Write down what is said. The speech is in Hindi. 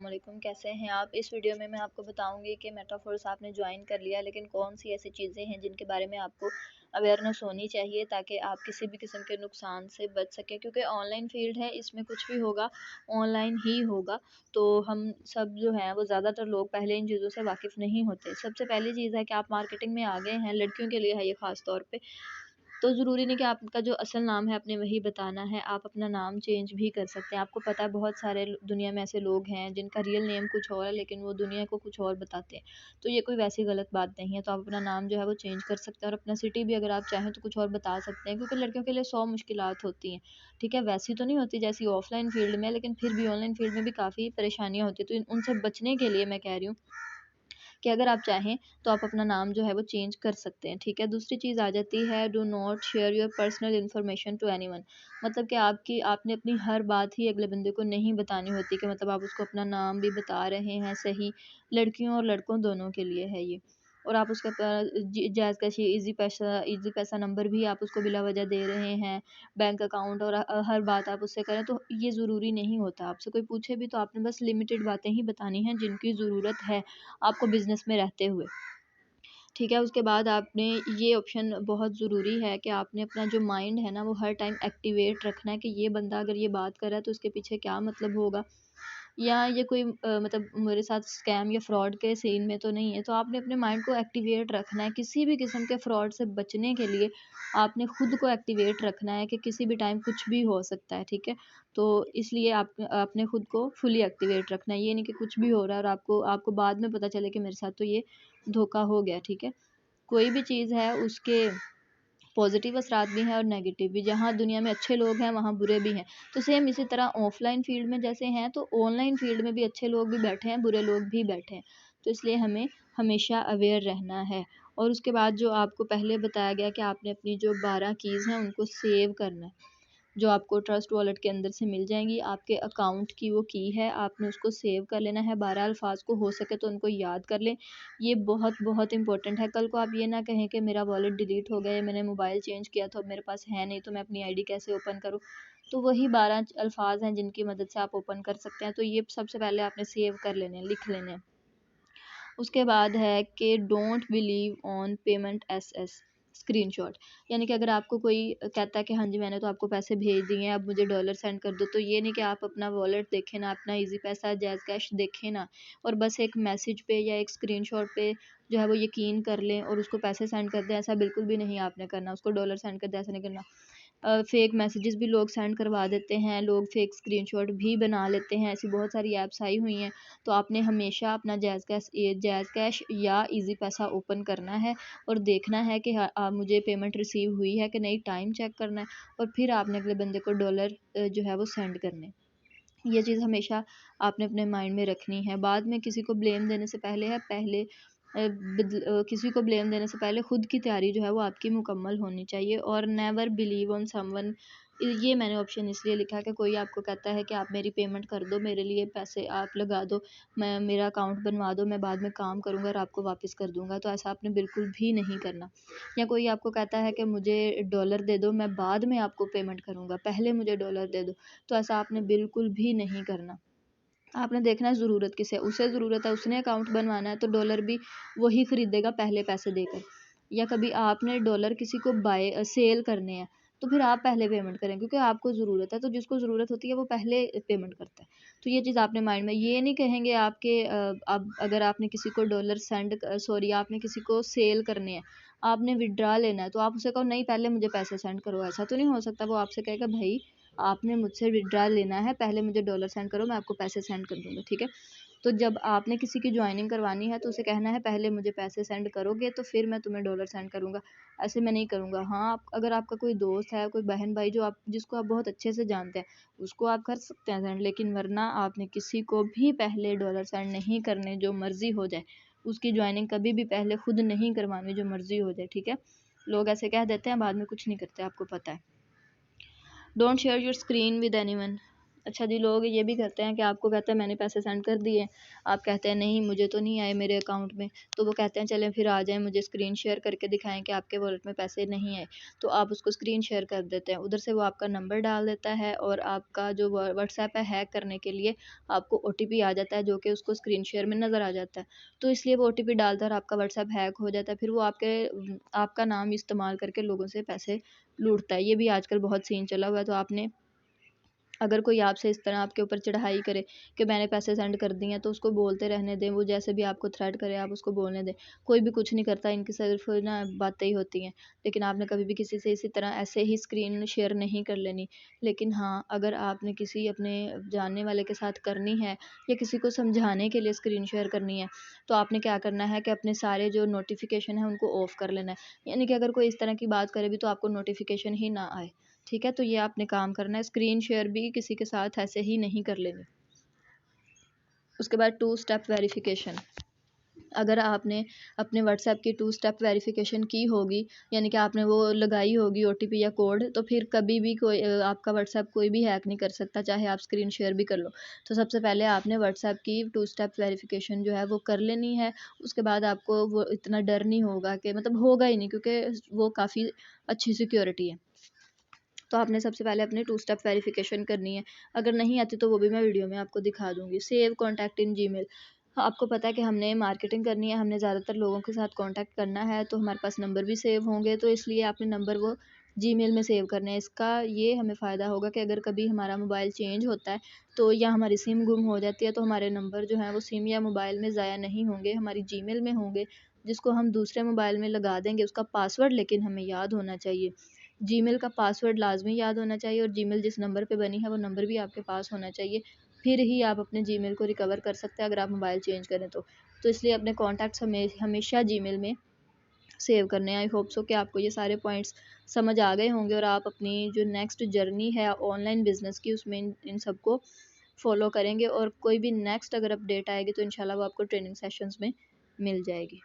वालेकुम, कैसे हैं आप? इस वीडियो में मैं आपको बताऊंगी कि मेटाफोर्स आपने ज्वाइन कर लिया, लेकिन कौन सी ऐसी चीज़ें हैं जिनके बारे में आपको अवेयरनेस होनी चाहिए ताकि आप किसी भी किस्म के नुकसान से बच सकें, क्योंकि ऑनलाइन फील्ड है, इसमें कुछ भी होगा ऑनलाइन ही होगा। तो हम सब जो हैं वो ज़्यादातर लोग पहले इन चीज़ों से वाकिफ़ नहीं होते। सबसे पहली चीज़ है कि आप मार्केटिंग में आ गए हैं, लड़कियों के लिए है ये ख़ास तौर पे। तो ज़रूरी नहीं कि आपका जो असल नाम है आपने वही बताना है, आप अपना नाम चेंज भी कर सकते हैं। आपको पता है बहुत सारे दुनिया में ऐसे लोग हैं जिनका रियल नेम कुछ और है, लेकिन वो दुनिया को कुछ और बताते हैं। तो ये कोई वैसी गलत बात नहीं है। तो आप अपना नाम जो है वो चेंज कर सकते हैं, और अपना सिटी भी अगर आप चाहें तो कुछ और बता सकते हैं, क्योंकि लड़कियों के लिए 100 मुश्किलात होती हैं। ठीक है, वैसी तो नहीं होती जैसी ऑफलाइन फील्ड में, लेकिन फिर भी ऑनलाइन फील्ड में भी काफ़ी परेशानियाँ होती हैं। तो उनसे बचने के लिए मैं कह रही हूँ कि अगर आप चाहें तो आप अपना नाम जो है वो चेंज कर सकते हैं। ठीक है, दूसरी चीज़ आ जाती है, do not share your personal information to anyone. मतलब कि आपने अपनी हर बात ही अगले बंदे को नहीं बतानी होती, कि मतलब आप उसको अपना नाम भी बता रहे हैं सही, लड़कियों और लड़कों दोनों के लिए है ये। और आप उसका जायज़ कैश ईज़ी पैसा नंबर भी आप उसको बिला वजह दे रहे हैं, बैंक अकाउंट, और हर बात आप उससे करें तो ये ज़रूरी नहीं होता। आपसे कोई पूछे भी तो आपने बस लिमिटेड बातें ही बतानी हैं जिनकी ज़रूरत है आपको बिज़नेस में रहते हुए। ठीक है, उसके बाद आपने ये ऑप्शन बहुत ज़रूरी है कि आपने अपना जो माइंड है ना वो हर टाइम एक्टिवेट रखना है, कि ये बंदा अगर ये बात कर रहा है तो उसके पीछे क्या मतलब होगा, या ये कोई मतलब मेरे साथ स्कैम या फ्रॉड के सीन में तो नहीं है। तो आपने अपने माइंड को एक्टिवेट रखना है, किसी भी किस्म के फ्रॉड से बचने के लिए आपने खुद को एक्टिवेट रखना है, कि किसी भी टाइम कुछ भी हो सकता है। ठीक है, तो इसलिए आपने खुद को फुली एक्टिवेट रखना है। ये नहीं कि कुछ भी हो रहा है और आपको आपको बाद में पता चले कि मेरे साथ तो ये धोखा हो गया। ठीक है, कोई भी चीज़ है उसके पॉजिटिव असरात भी हैं और नेगेटिव भी। जहाँ दुनिया में अच्छे लोग हैं वहाँ बुरे भी हैं। तो सेम इसी तरह ऑफलाइन फील्ड में जैसे हैं, तो ऑनलाइन फील्ड में भी अच्छे लोग भी बैठे हैं, बुरे लोग भी बैठे हैं। तो इसलिए हमें हमेशा अवेयर रहना है। और उसके बाद जो आपको पहले बताया गया कि आपने अपनी जो 12 कीज़ हैं उनको सेव करना है, जो आपको ट्रस्ट वॉलेट के अंदर से मिल जाएंगी। आपके अकाउंट की वो की है, आपने उसको सेव कर लेना है। 12 अल्फाज को हो सके तो उनको याद कर लें। ये बहुत बहुत इंपॉर्टेंट है। कल को आप ये ना कहें कि मेरा वॉलेट डिलीट हो गया, मैंने मोबाइल चेंज किया तो अब मेरे पास है नहीं, तो मैं अपनी आईडी कैसे ओपन करूँ। तो वही 12 अल्फाज हैं जिनकी मदद से आप ओपन कर सकते हैं। तो ये सबसे पहले आपने सेव कर लेने हैं, लिख लेने हैं। उसके बाद है कि don't believe on payment S screenshot. यानी कि अगर आपको कोई कहता है कि हाँ जी मैंने तो आपको पैसे भेज दिए हैं, अब मुझे डॉलर सेंड कर दो, तो ये नहीं कि आप अपना वॉलेट देखें ना, अपना इजी पैसा जैज़ कैश देखें ना, और बस एक मैसेज पे या एक स्क्रीनशॉट पे जो है वो यकीन कर लें और उसको पैसे सेंड कर दें। ऐसा बिल्कुल भी नहीं आपने करना, उसको डॉलर सेंड कर दें, ऐसा नहीं करना। फ़ेक मैसेजेस भी लोग सेंड करवा देते हैं, लोग फ़ेक स्क्रीनशॉट भी बना लेते हैं, ऐसी बहुत सारी ऐप्स आई हुई हैं। तो आपने हमेशा अपना जायज़ कैश या ईज़ी पैसा ओपन करना है और देखना है कि मुझे पेमेंट रिसीव हुई है कि नहीं, टाइम चेक करना है, और फिर आपने अगले बंदे को डॉलर जो है वो सेंड करने। ये चीज़ हमेशा आपने अपने माइंड में रखनी है। बाद में किसी को ब्लेम देने से पहले किसी को ब्लेम देने से पहले खुद की तैयारी जो है वो आपकी मुकम्मल होनी चाहिए। और नेवर बिलीव ऑन समवन, ये मैंने ऑप्शन इसलिए लिखा कि कोई आपको कहता है कि आप मेरी पेमेंट कर दो, मेरे लिए पैसे आप लगा दो, मैं मेरा अकाउंट बनवा दो, मैं बाद में काम करूँगा और आपको वापस कर दूँगा। तो ऐसा आपने बिल्कुल भी नहीं करना। या कोई आपको कहता है कि मुझे डॉलर दे दो, मैं बाद में आपको पेमेंट करूँगा, पहले मुझे डॉलर दे दो, तो ऐसा आपने बिल्कुल भी नहीं करना। आपने देखना है ज़रूरत किसे, उसे ज़रूरत है, उसने अकाउंट बनवाना है, तो डॉलर भी वही ख़रीदेगा पहले पैसे देकर। या कभी आपने डॉलर किसी को सेल करने हैं, तो फिर आप पहले पेमेंट करें, क्योंकि आपको ज़रूरत है, तो जिसको ज़रूरत होती है वो पहले पेमेंट करता है। तो ये चीज़ आपने माइंड में, ये नहीं कहेंगे अब अगर आपने किसी को आपने किसी को सेल करने हैं, आपने विथड्रा लेना है, तो आप उसे कहो नहीं पहले मुझे पैसे सेंड करो, ऐसा तो नहीं हो सकता। वो आपसे कहेगा भाई आपने मुझसे विथड्रा लेना है, पहले मुझे डॉलर सेंड करो, मैं आपको पैसे सेंड कर दूँगा। ठीक है? तो जब आपने किसी की जॉइनिंग करवानी है तो उसे कहना है पहले मुझे पैसे सेंड करोगे तो फिर मैं तुम्हें डॉलर सेंड करूँगा, ऐसे मैं नहीं करूँगा। हाँ, अगर आपका कोई दोस्त है, कोई बहन-भाई जिसको आप बहुत अच्छे से जानते हैं, उसको आप कर सकते हैं सेंड, लेकिन वरना आपने किसी को भी पहले डॉलर सेंड नहीं करने, जो मर्ज़ी हो जाए। उसकी जॉइनिंग कभी भी पहले खुद नहीं करवानी, जो मर्ज़ी हो जाए। ठीक है? लोग ऐसे कह देते हैं, बाद में कुछ नहीं करते, आपको पता है। Don't share your screen with anyone. अच्छा जी, लोग ये भी करते हैं कि आपको कहते हैं मैंने पैसे सेंड कर दिए, आप कहते हैं नहीं मुझे तो नहीं आए मेरे अकाउंट में, तो वो कहते हैं चलें फिर आ जाएँ मुझे स्क्रीन शेयर करके दिखाएँ कि आपके वॉलेट में पैसे नहीं आए। तो आप उसको स्क्रीन शेयर कर देते हैं, उधर से वो आपका नंबर डाल देता है और आपका जो व्हाट्सएप है हैक करने के लिए आपको ओटीपी आ जाता है जो कि उसको स्क्रीन शेयर में नज़र आ जाता है। तो इसलिए वो ओटीपी डालता है और आपका व्हाट्सएप हैक हो जाता है, फिर वो आपका नाम इस्तेमाल करके लोगों से पैसे लूटता है। ये भी आजकल बहुत सीन चला हुआ है, तो आपने अगर कोई आपसे इस तरह आपके ऊपर चढ़ाई करे कि मैंने पैसे सेंड कर दिए हैं, तो उसको बोलते रहने दें, वो जैसे भी आपको थ्रेट करे आप उसको बोलने दें। कोई भी कुछ नहीं करता, इनकी सिर्फ ना बातें ही होती हैं। लेकिन आपने कभी भी किसी से इसी तरह ऐसे ही स्क्रीन शेयर नहीं कर लेनी। लेकिन हाँ, अगर आपने किसी अपने जानने वाले के साथ करनी है या किसी को समझाने के लिए स्क्रीन शेयर करनी है, तो आपने क्या करना है कि अपने सारे जो नोटिफिकेशन है उनको ऑफ़ कर लेना है। यानी कि अगर कोई इस तरह की बात करे भी तो आपको नोटिफिकेशन ही ना आए। ठीक है, तो ये आपने काम करना है, स्क्रीन शेयर भी किसी के साथ ऐसे ही नहीं कर लेनी। उसके बाद टू स्टेप वेरिफिकेशन। अगर आपने अपने व्हाट्सएप की टू स्टेप वेरिफिकेशन की होगी, यानी कि आपने वो लगाई होगी ओटीपी या कोड, तो फिर कभी भी कोई आपका व्हाट्सएप कोई भी हैक नहीं कर सकता, चाहे आप स्क्रीन शेयर भी कर लो। तो सबसे पहले आपने व्हाट्सएप की टू स्टेप वेरिफिकेशन जो है वो कर लेनी है। उसके बाद आपको वो इतना डर नहीं होगा कि मतलब होगा ही नहीं, क्योंकि वो काफ़ी अच्छी सिक्योरिटी है। तो आपने सबसे पहले अपने टू स्टेप वेरिफिकेशन करनी है। अगर नहीं आती तो वो भी मैं वीडियो में आपको दिखा दूँगी। सेव कॉन्टैक्ट इन जीमेल। आपको पता है कि हमने मार्केटिंग करनी है, हमने ज़्यादातर लोगों के साथ कॉन्टैक्ट करना है, तो हमारे पास नंबर भी सेव होंगे, तो इसलिए आपने नंबर वो जीमेल में सेव करने हैं। इसका ये हमें फ़ायदा होगा कि अगर कभी हमारा मोबाइल चेंज होता है, तो या हमारी सिम गुम हो जाती है, तो हमारे नंबर जो हैं वो सिम या मोबाइल में ज़ाया नहीं होंगे, हमारी जीमेल में होंगे, जिसको हम दूसरे मोबाइल में लगा देंगे। उसका पासवर्ड लेकिन हमें याद होना चाहिए। जीमेल का पासवर्ड लाज़मी याद होना चाहिए और जीमेल जिस नंबर पे बनी है वो नंबर भी आपके पास होना चाहिए। फिर ही आप अपने जीमेल को रिकवर कर सकते हैं अगर आप मोबाइल चेंज करें तो। तो इसलिए अपने कॉन्टैक्ट्स हमेशा जीमेल में सेव करने हैं। आई होप सो कि आपको ये सारे पॉइंट्स समझ आ गए होंगे और आप अपनी जो नेक्स्ट जर्नी है ऑनलाइन बिज़नेस की उसमें इन सबको फ़ॉलो करेंगे और कोई भी नेक्स्ट अगर अपडेट आएगी तो इंशाल्लाह वो आपको ट्रेनिंग सेशंस में मिल जाएगी।